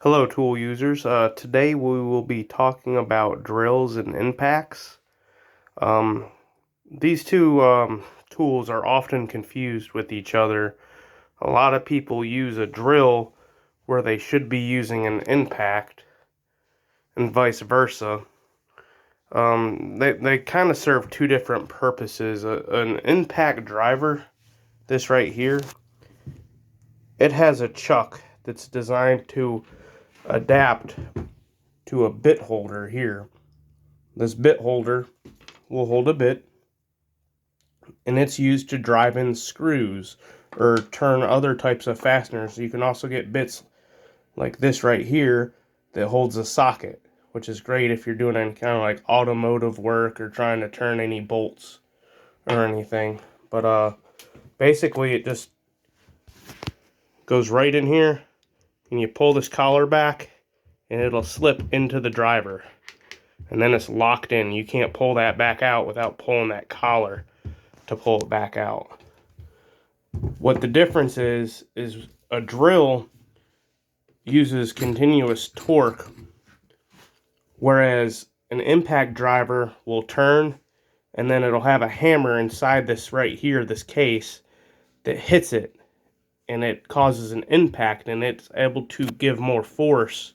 Hello, tool users. Today we will be talking about drills and impacts. Um, these two tools are often confused with each other. A lot of people use a drill where they should be using an impact, and vice versa. They kind of serve two different purposes. An impact driver, this right here, it has a chuck that's designed to adapt to a bit holder here. This bit holder will hold a bit, and it's used to drive in screws or turn other types of fasteners. You can also get bits like this right here that holds a socket, which is great if you're doing any kind of like automotive work or trying to turn any bolts or anything. But basically it just goes right in here, and you pull this collar back and it'll slip into the driver, and then it's locked in. You can't pull that back out without pulling that collar to pull it back out. What the difference is a drill uses continuous torque, whereas an impact driver will turn, and then it'll have a hammer inside this right here, this case, that hits it, and it causes an impact, and it's able to give more force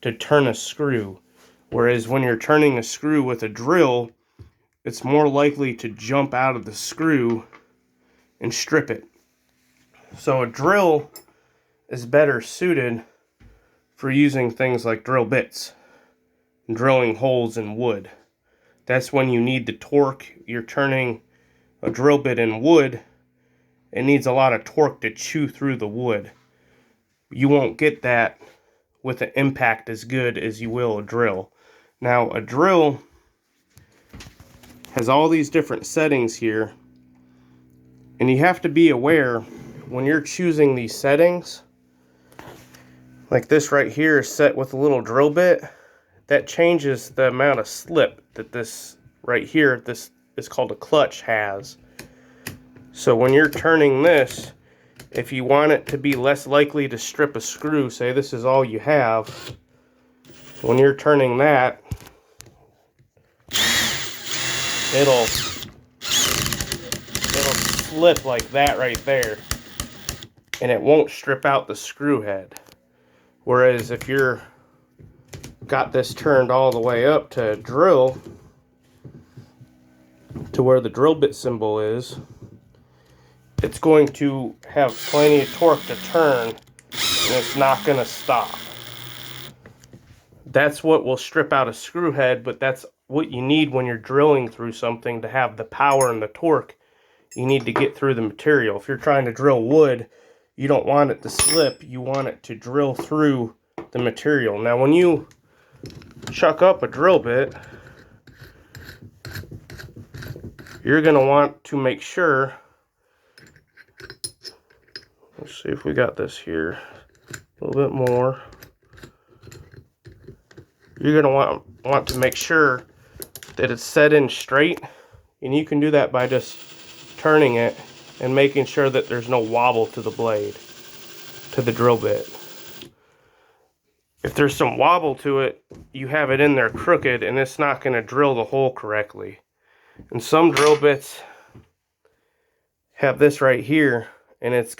to turn a screw. Whereas when you're turning a screw with a drill, it's more likely to jump out of the screw and strip it. So a drill is better suited for using things like drill bits, drilling holes in wood. That's when you need the torque. You're turning a drill bit in wood, it needs a lot of torque to chew through the wood. You won't get that with an impact as good as you will a drill. Now, a drill has all these different settings here, and you have to be aware when you're choosing these settings. Like this right here is set with a little drill bit. That changes the amount of slip that this right here, this is called a clutch, has. So when you're turning this, if you want it to be less likely to strip a screw, say this is all you have, when you're turning that, it'll slip like that right there, and it won't strip out the screw head. Whereas if you're got this turned all the way up to drill, to where the drill bit symbol is, it's going to have plenty of torque to turn, and it's not going to stop. That's what will strip out a screw head, but that's what you need when you're drilling through something to have the power and the torque. You need to get through the material. If you're trying to drill wood, you don't want it to slip. You want it to drill through the material. Now, when you chuck up a drill bit, you're going to want to make sure. Let's see if we got this here a little bit more. You're going to want to make sure that it's set in straight, and you can do that by just turning it and making sure that there's no wobble to the blade, to the drill bit. If there's some wobble to it, you have it in there crooked, and it's not going to drill the hole correctly. And some drill bits have this right here, and it's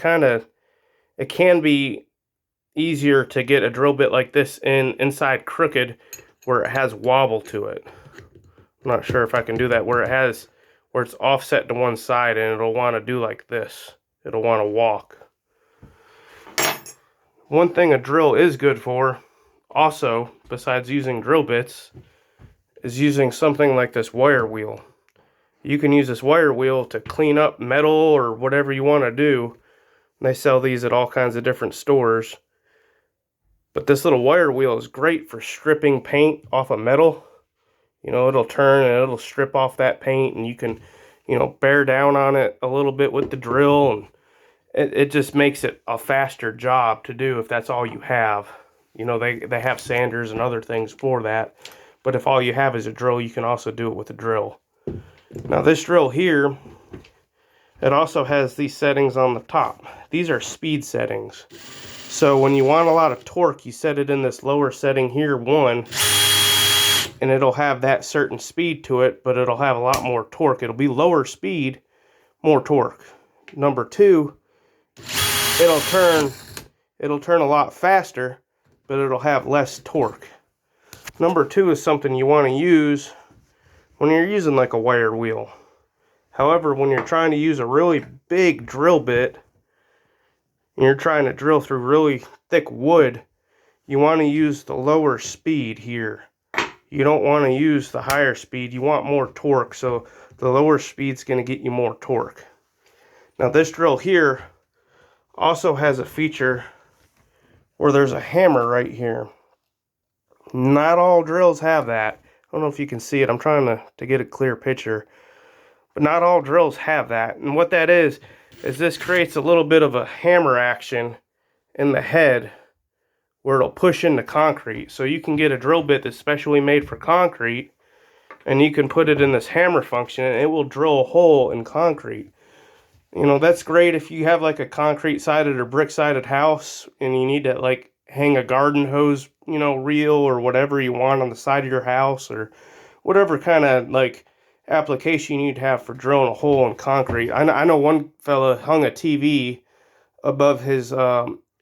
it can be easier to get a drill bit like this inside crooked where it has wobble to it. I'm not sure if I can do that, where it's offset to one side, and it'll want to do like this. It'll want to walk. One thing a drill is good for, also, besides using drill bits, is using something like this wire wheel. You can use this wire wheel to clean up metal or whatever you want to do. They sell these at all kinds of different stores. But this little wire wheel is great for stripping paint off of metal. You know, it'll turn and it'll strip off that paint, and you can, bear down on it a little bit with the drill, and it just makes it a faster job to do if that's all you have. They have sanders and other things for that. But if all you have is a drill, you can also do it with a drill. Now this drill here, it also has these settings on the top. These are speed settings. So when you want a lot of torque, you set it in this lower setting here, 1, and it'll have that certain speed to it, but it'll have a lot more torque. It'll be lower speed, more torque. Number 2, it'll turn a lot faster, but it'll have less torque. Number 2 is something you want to use when you're using like a wire wheel. However, when you're trying to use a really big drill bit, and you're trying to drill through really thick wood, you want to use the lower speed here. You don't want to use the higher speed. You want more torque, so the lower speed's going to get you more torque. Now this drill here also has a feature where there's a hammer right here. Not all drills have that. I don't know if you can see it. I'm trying to get a clear picture. But not all drills have that. And what that is this creates a little bit of a hammer action in the head where it'll push into concrete. So you can get a drill bit that's specially made for concrete, and you can put it in this hammer function, and it will drill a hole in concrete. You know, that's great if you have like a concrete sided or brick sided house and you need to like hang a garden hose, you know, reel or whatever you want on the side of your house, or whatever kind of like application you need to have for drilling a hole in concrete. I know one fella hung a TV above his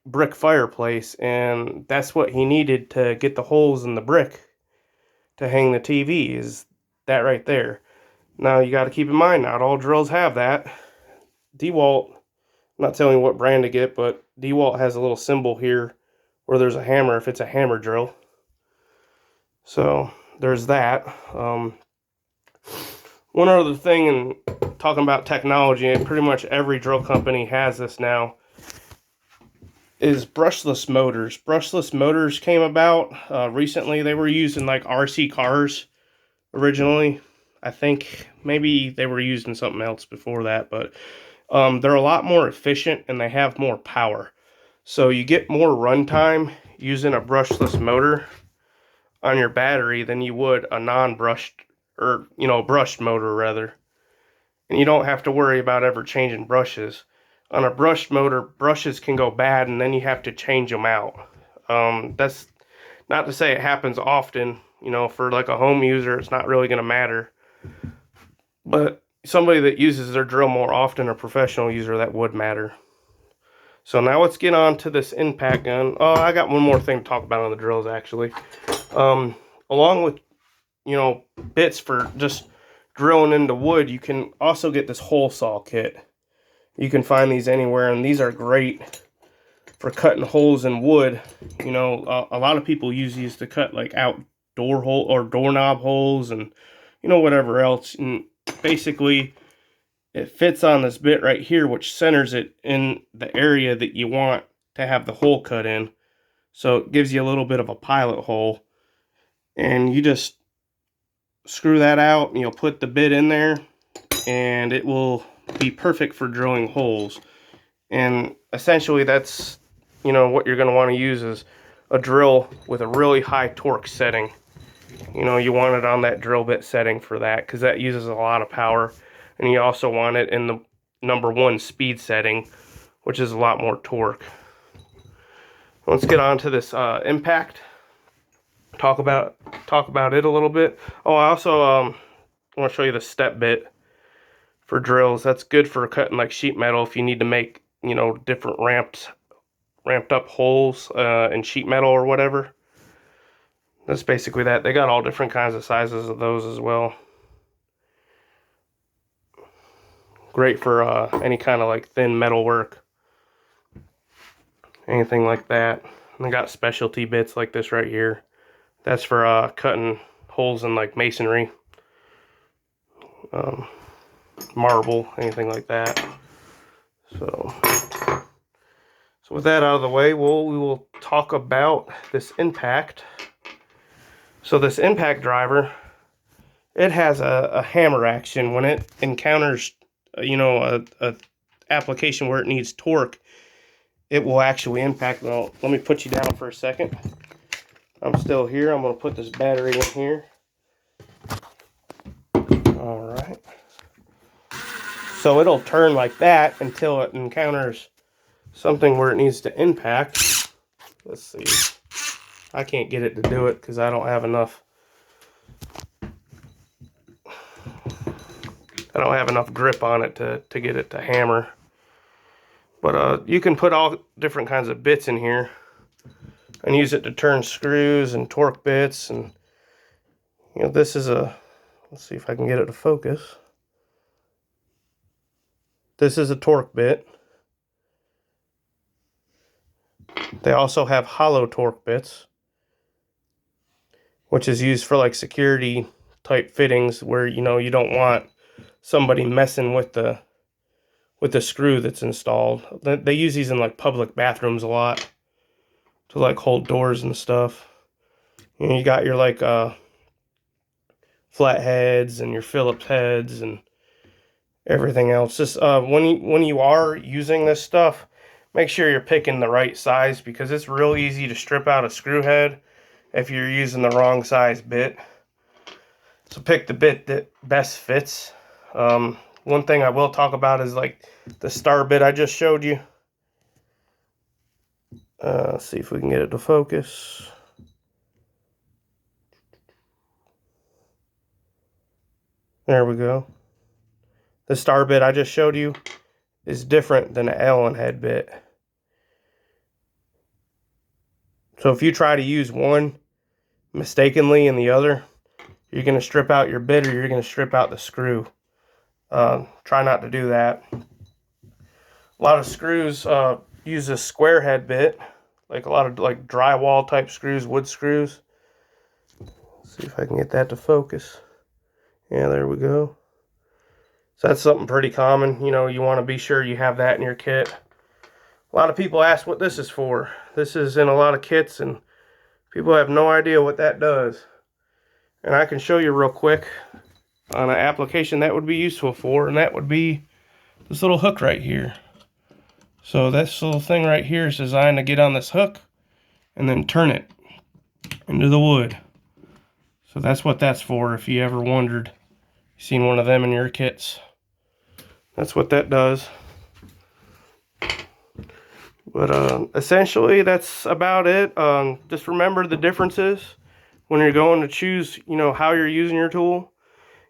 brick fireplace, and that's what he needed to get the holes in the brick to hang the TV, is that right there. Now you got to keep in mind, not all drills have that. DeWalt, I'm not telling you what brand to get, but DeWalt has a little symbol here where there's a hammer if it's a hammer drill. So there's that. One other thing, in talking about technology, and pretty much every drill company has this now, is brushless motors. Brushless motors came about recently. They were used in like RC cars originally. I think maybe they were used in something else before that, but they're a lot more efficient and they have more power. So you get more runtime using a brushless motor on your battery than you would a non-brushed, or, you know, brushed motor rather. And you don't have to worry about ever changing brushes. On a brushed motor, brushes can go bad and then you have to change them out. That's not to say it happens often. You know, for like a home user, it's not really going to matter. But somebody that uses their drill more often, a professional user, that would matter. So now let's get on to this impact gun. Oh, I got one more thing to talk about on the drills, actually. Along with, you know, bits for just drilling into wood, you can also get this hole saw kit. You can find these anywhere, and these are great for cutting holes in wood. You know, a lot of people use these to cut like outdoor hole or doorknob holes, and, you know, whatever else. And basically, it fits on this bit right here, which centers it in the area that you want to have the hole cut in. So it gives you a little bit of a pilot hole, and you just screw that out and you'll put the bit in there, and it will be perfect for drilling holes. And essentially that's, you know, what you're going to want to use is a drill with a really high torque setting. You know, you want it on that drill bit setting for that, because that uses a lot of power. And you also want it in the #1 speed setting, which is a lot more torque. Let's get on to this impact. Talk about it a little bit. Oh, I also want to show you the step bit for drills. That's good for cutting like sheet metal if you need to make, you know, different ramped up holes in sheet metal or whatever. That's basically that. They got all different kinds of sizes of those as well. Great for any kind of like thin metal work, anything like that. And they got specialty bits like this right here. That's for cutting holes in like masonry, marble, anything like that. So with that out of the way, we will talk about this impact. So this impact driver, it has a hammer action. When it encounters, you know, a application where it needs torque, it will actually impact. Well, let me put you down for a second. I'm still here. I'm going to put this battery in here. All right. So it'll turn like that until it encounters something where it needs to impact. Let's see. I can't get it to do it because I don't have enough. I don't have enough grip on it to get it to hammer. But you can put all different kinds of bits in here and use it to turn screws and torque bits. And you know, this is a, let's see if I can get it to focus. This is a torque bit. They also have hollow torque bits, which is used for like security type fittings where, you know, you don't want somebody messing with the screw that's installed. They use these in like public bathrooms a lot to like hold doors and stuff. And you got your like flat heads and your Phillips heads and everything else. Just when you are using this stuff, make sure you're picking the right size, because it's real easy to strip out a screw head if you're using the wrong size bit. So pick the bit that best fits. One thing I will talk about is like the star bit I just showed you. Let's see if we can get it to focus. There we go. The star bit I just showed you is different than an Allen head bit. So if you try to use one mistakenly in the other, you're going to strip out your bit or you're going to strip out the screw. Try not to do that. A lot of screws use a square head bit, like a lot of like drywall type screws, wood screws. Let's see if I can get that to focus. Yeah, there we go. So that's something pretty common. You know, you want to be sure you have that in your kit. A lot of people ask what this is for. This is in a lot of kits and people have no idea what that does. And I can show you real quick on an application that would be useful for, and that would be this little hook right here. So this little thing right here is designed to get on this hook and then turn it into the wood. So that's what that's for, if you ever wondered. You've seen one of them in your kits. That's what that does. But essentially that's about it. Just remember the differences when you're going to choose, you know, how you're using your tool.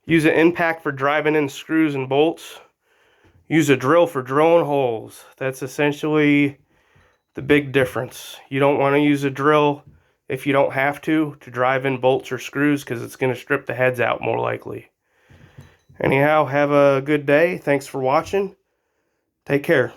Use an impact for driving in screws and bolts. Use a drill for drilling holes. That's essentially the big difference. You don't want to use a drill if you don't have to drive in bolts or screws, because it's going to strip the heads out more likely. Anyhow, have a good day. Thanks for watching. Take care.